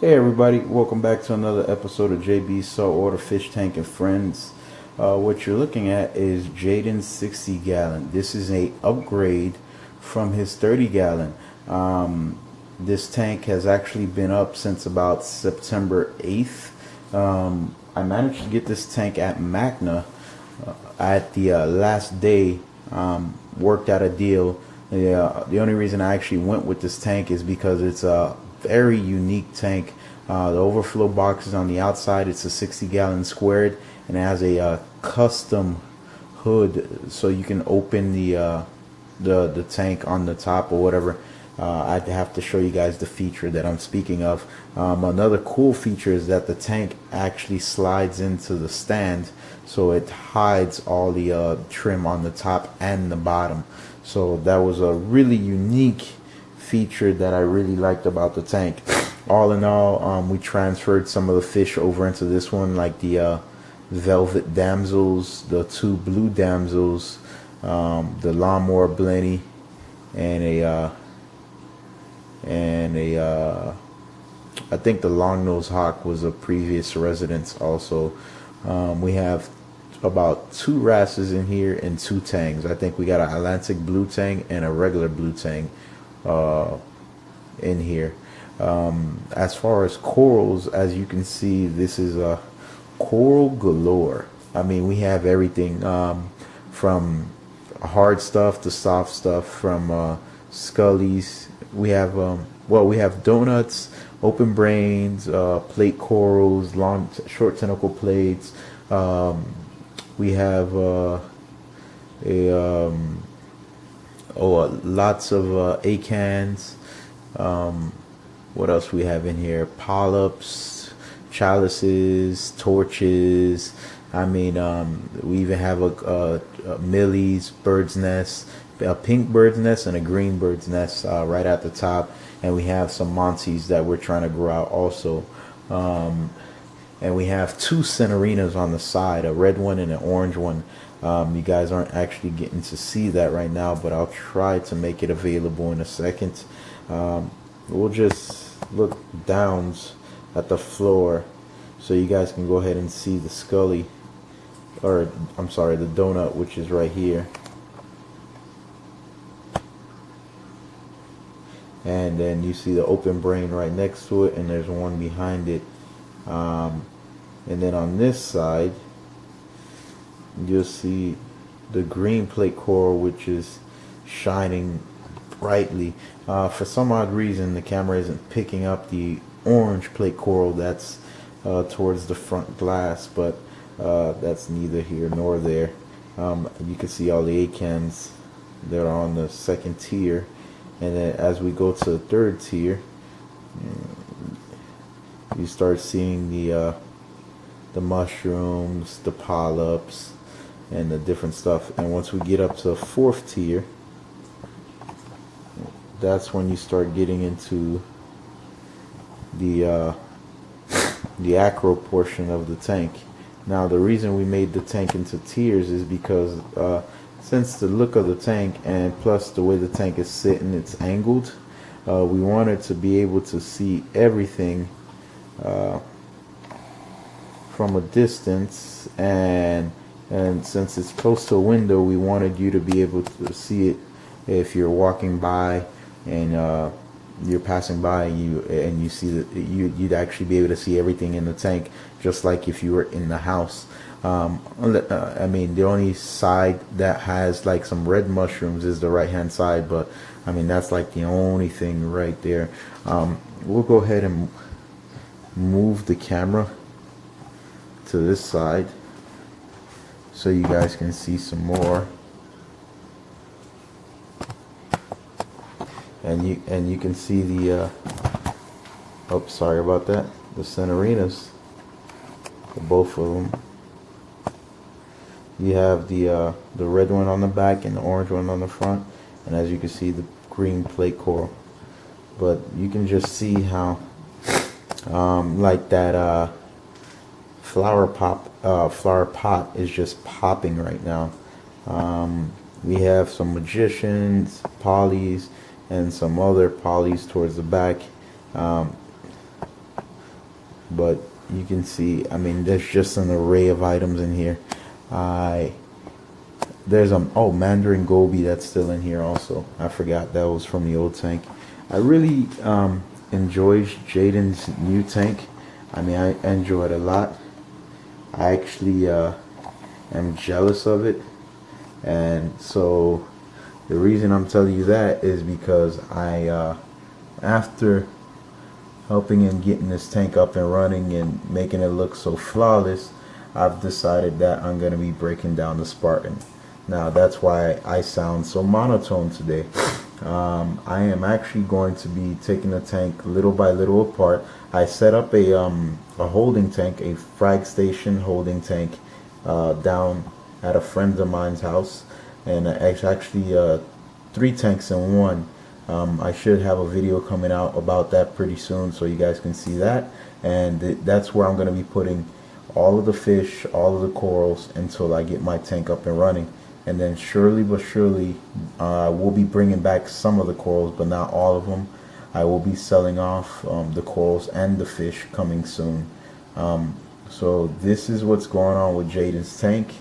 Hey everybody, welcome back to another episode of JB's Saltwater Fish Tank and Friends. What you're looking at is Jaiden's 60 gallon. This is a upgrade from his 30 gallon. This tank has actually been up since about September 8th. I managed to get this tank at Magna at the last day, worked out a deal. The only reason I actually went with this tank is because it's a very unique tank. The overflow box is on the outside. It's a 60 gallon squared, and it has a custom hood, so you can open the tank on the top or whatever. I'd have to show you guys the feature that I'm speaking of. Another cool feature is that the tank actually slides into the stand, so it hides all the trim on the top and the bottom. So that was a really unique feature that I really liked about the tank. All in all, we transferred some of the fish over into this one, like the velvet damsels, the two blue damsels, the lawnmower blenny, and I think the longnose hawk was a previous residence also. We have about 2 wrasses in here and 2 tangs. I think we got an Atlantic blue tang and a regular blue tang in here. As far as corals, as you can see, this is a coral galore. I mean, we have everything from hard stuff to soft stuff, from scullies. We have we have donuts, open brains, plate corals, long short tentacle plates. We have lots of acans. What else we have in here? Polyps, chalices, torches. I mean, we even have a millies, bird's nest, a pink bird's nest and a green bird's nest right at the top. And we have some Monties that we're trying to grow out also. And we have 2 Centerinas on the side, a red one and an orange one. You guys aren't actually getting to see that right now, but I'll try to make it available in a second. We'll just look down at the floor so you guys can go ahead and see the scully, or I'm sorry, the donut, which is right here. And then you see the open brain right next to it, and there's one behind it. And then on this side, you'll see the green plate coral, which is shining brightly. For some odd reason, the camera isn't picking up the orange plate coral that's towards the front glass, but that's neither here nor there. You can see all the acans that are on the second tier, and then as we go to the third tier, you start seeing the mushrooms, the polyps, and the different stuff. And once we get up to the 4th tier, that's when you start getting into the acro portion of the tank. Now, the reason we made the tank into tiers is because since the look of the tank and plus the way the tank is sitting, it's angled, we wanted to be able to see everything from a distance, and since it's close to a window, we wanted you to be able to see it if you're walking by and you're passing by and you see that you'd actually be able to see everything in the tank, just like if you were in the house. I mean, the only side that has like some red mushrooms is the right hand side, but I mean, that's like the only thing right there. We'll go ahead and move the camera to this side so you guys can see some more. And you can see the oh, sorry about that, the Centerinas, both of them. You have the red one on the back and the orange one on the front, and as you can see, the green plate coral. But you can just see how like that flower pot is just popping right now. We have some magicians, polys, and some other polys towards the back. but you can see, I mean, there's just an array of items in here. There's oh, Mandarin Gobi, that's still in here also. I forgot that was from the old tank. I really enjoy Jaiden's new tank. I mean, I enjoy it a lot. I actually am jealous of it, and so the reason I'm telling you that is because I after helping and getting this tank up and running and making it look so flawless, I've decided that I'm going to be breaking down the Spartan. Now that's why I sound so monotone today. I am actually going to be taking the tank little by little apart. I set up a holding tank, a Frag station holding tank down at a friend of mine's house, and it's actually 3 tanks in one. I should have a video coming out about that pretty soon, so you guys can see that. And that's where I'm going to be putting all of the fish, all of the corals, until I get my tank up and running. And then surely but surely we'll be bringing back some of the corals, but not all of them. I will be selling off the corals and the fish coming soon. So this is what's going on with Jaiden's tank.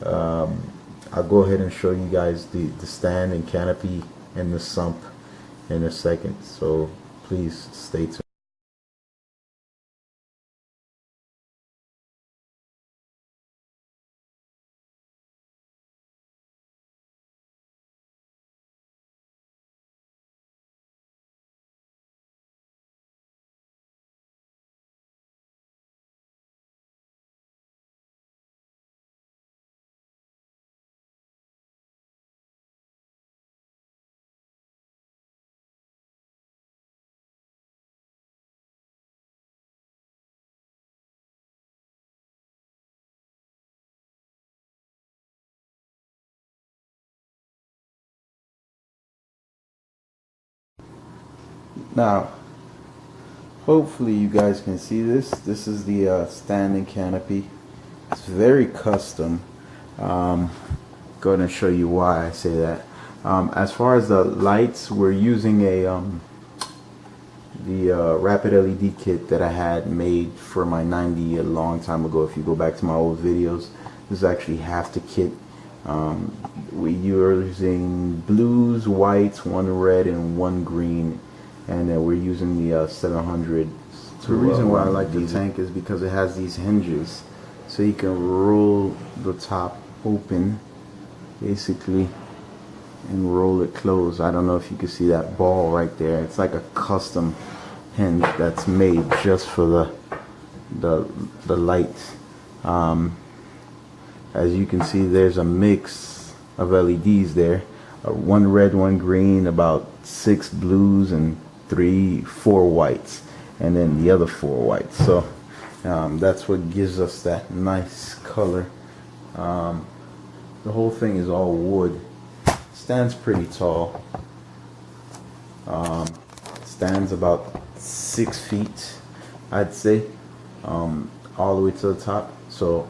I'll go ahead and show you guys the stand and canopy and the sump in a second, so please stay tuned. Now, hopefully you guys can see this. This is the standing canopy. It's very custom. Go ahead and show you why I say that. As far as the lights, we're using the rapid LED kit that I had made for my 90 a long time ago. If you go back to my old videos, this is actually half the kit. We're using blues, whites, 1 red and 1 green, and then we're using the 700. The reason why I like the tank is because it has these hinges, so you can roll the top open basically and roll it closed. I don't know if you can see that ball right there. It's like a custom hinge that's made just for the light. As you can see, there's a mix of LEDs there. 1 red, 1 green, about 6 blues, and 4 whites, and then the other 4 whites. So that's what gives us that nice color. The whole thing is all wood. Stands pretty tall. Stands about 6 feet, I'd say, all the way to the top. So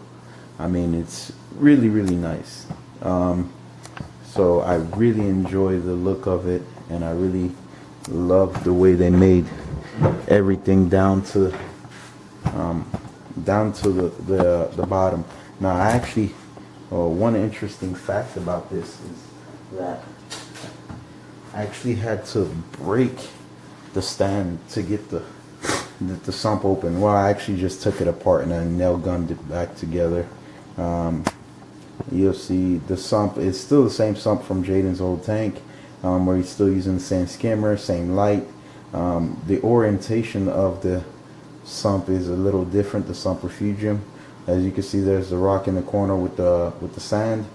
I mean, it's really nice. So I really enjoy the look of it, and I really love the way they made everything down to the bottom. Now, I actually, one interesting fact about this is that I actually had to break the stand to get the sump open. Well, I actually just took it apart and I nail gunned it back together. You'll see the sump is still the same sump from Jaiden's old tank, where he's still using the same skimmer, same light. The orientation of the sump is a little different, the sump Refugium. As you can see, there's the rock in the corner with the sand.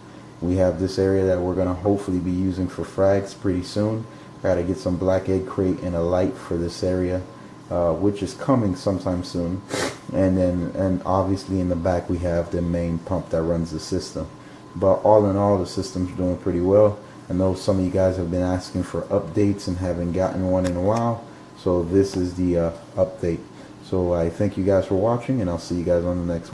We have this area that we're gonna hopefully be using for frags pretty soon. Gotta get some black egg crate and a light for this area, which is coming sometime soon. And obviously in the back we have the main pump that runs the system. But all in all, the system's doing pretty well. I know some of you guys have been asking for updates and haven't gotten one in a while, so this is the update. So I thank you guys for watching, and I'll see you guys on the next one.